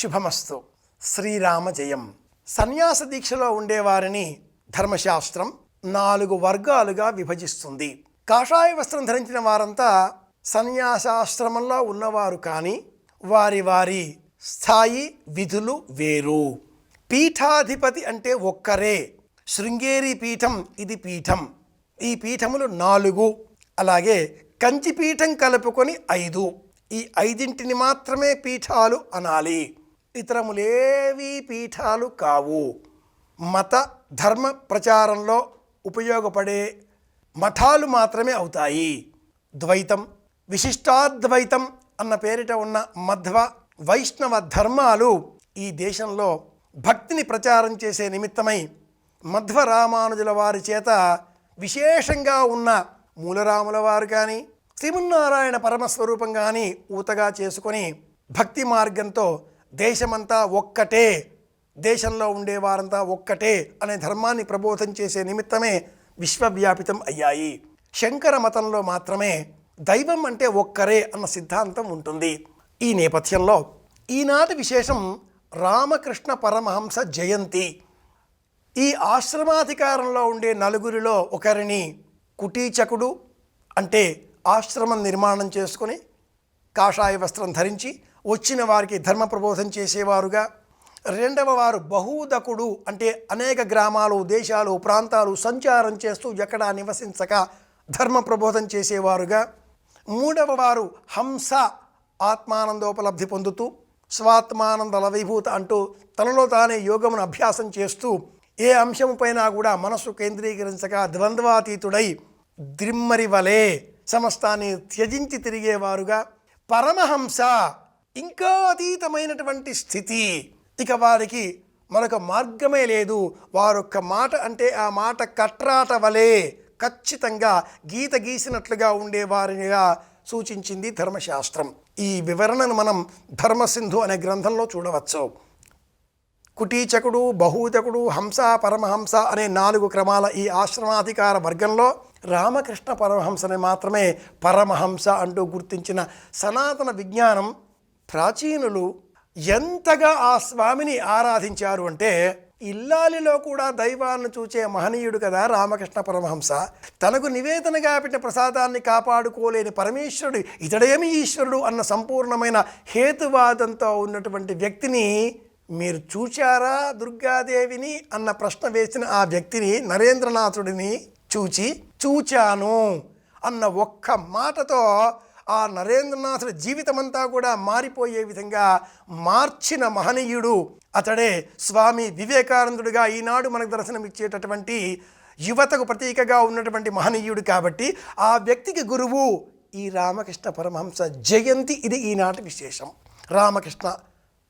శుభమస్తు. శ్రీరామ జయం. సన్యాస దీక్షలో ఉండేవారిని ధర్మశాస్త్రం 4 వర్గాలుగా విభజిస్తుంది. కాషాయ వస్త్రం ధరించిన వారంతా సన్యాసాశ్రమంలో ఉన్నవారు, కానీ వారి వారి స్థాయి విధులు వేరు. పీఠాధిపతి అంటే ఒక్కరే. శృంగేరి పీఠం ఇది పీఠం. ఈ పీఠములు 4. అలాగే కంచి పీఠం కలుపుకొని 5. ఈ 5ంటిని మాత్రమే పీఠాలు అనాలి. ఇతరములేవి పీఠాలు కావు. మత ధర్మ ప్రచారంలో ఉపయోగపడే మఠాలు మాత్రమే అవుతాయి. ద్వైతం, విశిష్టాద్వైతం అన్న పేరిట ఉన్న మధ్వ వైష్ణవ ధర్మాలు ఈ దేశంలో భక్తిని ప్రచారం చేసే నిమిత్తమై మధ్వ రామానుజుల వారి చేత విశేషంగా ఉన్న మూలరాముల వారు కానీ, శ్రీమన్నారాయణ పరమస్వరూపం కానీ ఊతగా చేసుకొని భక్తి మార్గంతో దేశమంతా ఒక్కటే, దేశంలో ఉండేవారంతా ఒక్కటే అనే ధర్మాన్ని ప్రబోధం చేసే నిమిత్తమే విశ్వవ్యాపితం అయ్యాయి. శంకర మతంలో మాత్రమే దైవం అంటే ఒక్కరే అన్న సిద్ధాంతం ఉంటుంది. ఈ నేపథ్యంలో ఈనాటి విశేషం రామకృష్ణ పరమహంస జయంతి. ఈ ఆశ్రమాధికారంలో ఉండే 4గురిలో ఒకరిని కుటీచకుడు అంటే ఆశ్రమం నిర్మాణం చేసుకొని కాషాయ వస్త్రం ధరించి వచ్చిన వారికి ధర్మ ప్రబోధం చేసేవారుగా, 2వ వారు బహూదకుడు అంటే అనేక గ్రామాలు, దేశాలు, ప్రాంతాలు సంచారం చేస్తూ ఎక్కడా నివసించక ధర్మ ప్రబోధం చేసేవారుగా, 3వ వారు హంస ఆత్మానందోపలబ్ధి పొందుతూ స్వాత్మానంద లవీభూత అంటూ తనలో తానే యోగమును అభ్యాసం చేస్తూ ఏ అంశముపైన కూడా మనస్సు కేంద్రీకరించక ద్వంద్వాతీతుడై ద్రిమ్మరి వలె సమస్తాన్ని త్యజించి తిరిగేవారుగా, పరమహంస ఇంకా అతీతమైనటువంటి స్థితి. ఇక వారికి మరొక మార్గమే లేదు. వారొక్క మాట అంటే ఆ మాట కట్రాట వలె ఖచ్చితంగా గీత గీసినట్లుగా ఉండేవారినిగా సూచించింది ధర్మశాస్త్రం. ఈ వివరణను మనం ధర్మసింధు అనే గ్రంథంలో చూడవచ్చు. కుటీచకుడు, బహూదకుడు, హంస, పరమహంస అనే 4 క్రమాల ఈ ఆశ్రమాధికార వర్గంలో రామకృష్ణ పరమహంసని మాత్రమే పరమహంస అంటూ గుర్తించిన సనాతన విజ్ఞానం ప్రాచీనులు ఎంతగా ఆ స్వామిని ఆరాధించారు అంటే, ఇల్లాలిలో కూడా దైవాన్ని చూచే మహనీయుడు కదా రామకృష్ణ పరమహంస. తనకు నివేదనగా పెట్టిన ప్రసాదాన్ని కాపాడుకోలేని పరమేశ్వరుడు ఇతడేమి ఈశ్వరుడు అన్న సంపూర్ణమైన హేతువాదంతో ఉన్నటువంటి వ్యక్తిని మీరు చూచారా దుర్గాదేవిని అన్న ప్రశ్న వేసిన ఆ వ్యక్తిని, నరేంద్రనాథుడిని చూచాను అన్న ఒక్క మాటతో ఆ నరేంద్రనాథుడి జీవితమంతా కూడా మారిపోయే విధంగా మార్చిన మహనీయుడు అతడే స్వామి వివేకానందుడిగా ఈనాడు మనకు దర్శనమిచ్చేటటువంటి యువతకు ప్రతీకగా ఉన్నటువంటి మహనీయుడు. కాబట్టి ఆ వ్యక్తికి గురువు ఈ రామకృష్ణ పరమహంస జయంతి. ఇది ఈనాటి విశేషం. రామకృష్ణ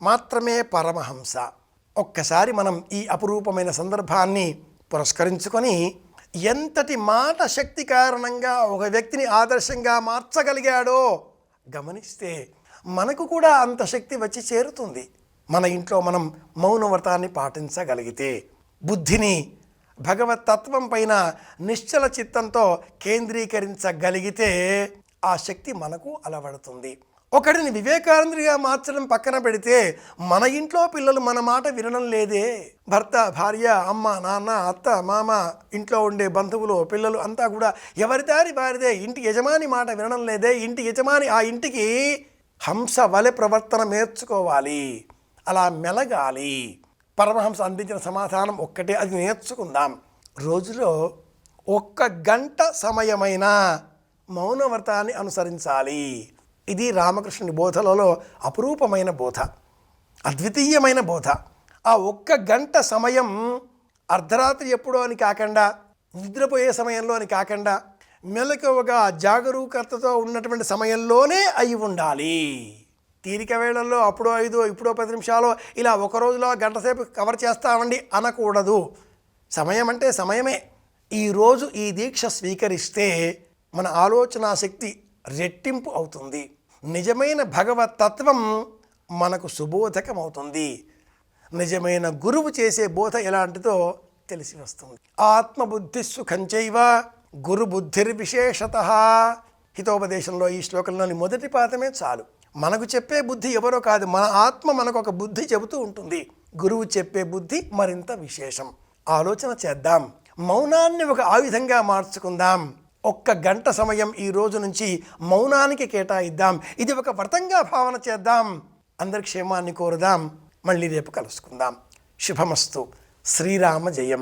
మాత్రమే పరమహంస. ఒక్కసారి మనం ఈ అపురూపమైన సందర్భాన్ని పురస్కరించుకొని ఎంతటి మాట శక్తి కారణంగా ఒక వ్యక్తిని ఆదర్శంగా మార్చగలిగాడో గమనిస్తే మనకు కూడా అంత శక్తి వచ్చి చేరుతుంది. మన ఇంట్లో మనం మౌనవ్రతాన్ని పాటించగలిగితే, బుద్ధిని భగవతత్వం పైన నిశ్చల చిత్తంతో కేంద్రీకరించగలిగితే ఆ శక్తి మనకు అలవడుతుంది. ఒకడిని వివేకానందుడిగా మార్చడం పక్కన పెడితే, మన ఇంట్లో పిల్లలు మన మాట వినడం లేదే. భర్త, భార్య, అమ్మ, నాన్న, అత్త, మామ, ఇంట్లో ఉండే బంధువులు, పిల్లలు అంతా కూడా ఎవరి దారి వారిదే. ఇంటి యజమాని మాట వినడం లేదే. ఇంటి యజమాని ఆ ఇంటికి హంస వలె ప్రవర్తన నేర్చుకోవాలి, అలా మెలగాలి. పరమహంస అందించిన సమాధానం ఒక్కటే, అది నేర్చుకుందాం. రోజులో 1 గంట సమయమైన మౌనవ్రతాన్ని అనుసరించాలి. ఇది రామకృష్ణుని బోధలలో అపురూపమైన బోధ, అద్వితీయమైన బోధ. ఆ 1 గంట సమయం అర్ధరాత్రి ఎప్పుడో అని కాకుండా, నిద్రపోయే సమయంలో అని కాకుండా, మెలకువగా జాగరూకతతో ఉన్నటువంటి సమయంలోనే అయి ఉండాలి. తీరిక వేళల్లో అప్పుడో 5 ఇప్పుడో 10 నిమిషాలు ఇలా ఒక రోజులో గంట సేపు కవర్ చేస్తామండి అనకూడదు. సమయం అంటే సమయమే. ఈరోజు ఈ దీక్ష స్వీకరిస్తే మన ఆలోచనా శక్తి రెట్టింపు అవుతుంది. నిజమైన భగవతత్వం మనకు సుబోధకమవుతుంది. నిజమైన గురువు చేసే బోధ ఎలాంటిదో తెలిసి వస్తుంది. ఆత్మబుద్ధి సుఖంచైవ గురు బుద్ధిర్విశేషతః. హితోపదేశంలో ఈ శ్లోకంలోని మొదటి పాదమే చాలు. మనకు చెప్పే బుద్ధి ఎవరో కాదు, మన ఆత్మ మనకు ఒక బుద్ధి చెబుతూ ఉంటుంది. గురువు చెప్పే బుద్ధి మరింత విశేషం. ఆలోచన చేద్దాం, మౌనాన్ని ఒక ఆయుధంగా మార్చుకుందాం. 1 గంట సమయం ఈ రోజు నుంచి మౌనానికి కేటాయిద్దాం. ఇది ఒక వ్రతంగా భావన చేద్దాం. అందరి క్షేమాన్ని కోరుదాం. మళ్ళీ రేపు కలుసుకుందాం. శుభమస్తు. శ్రీరామ జయం.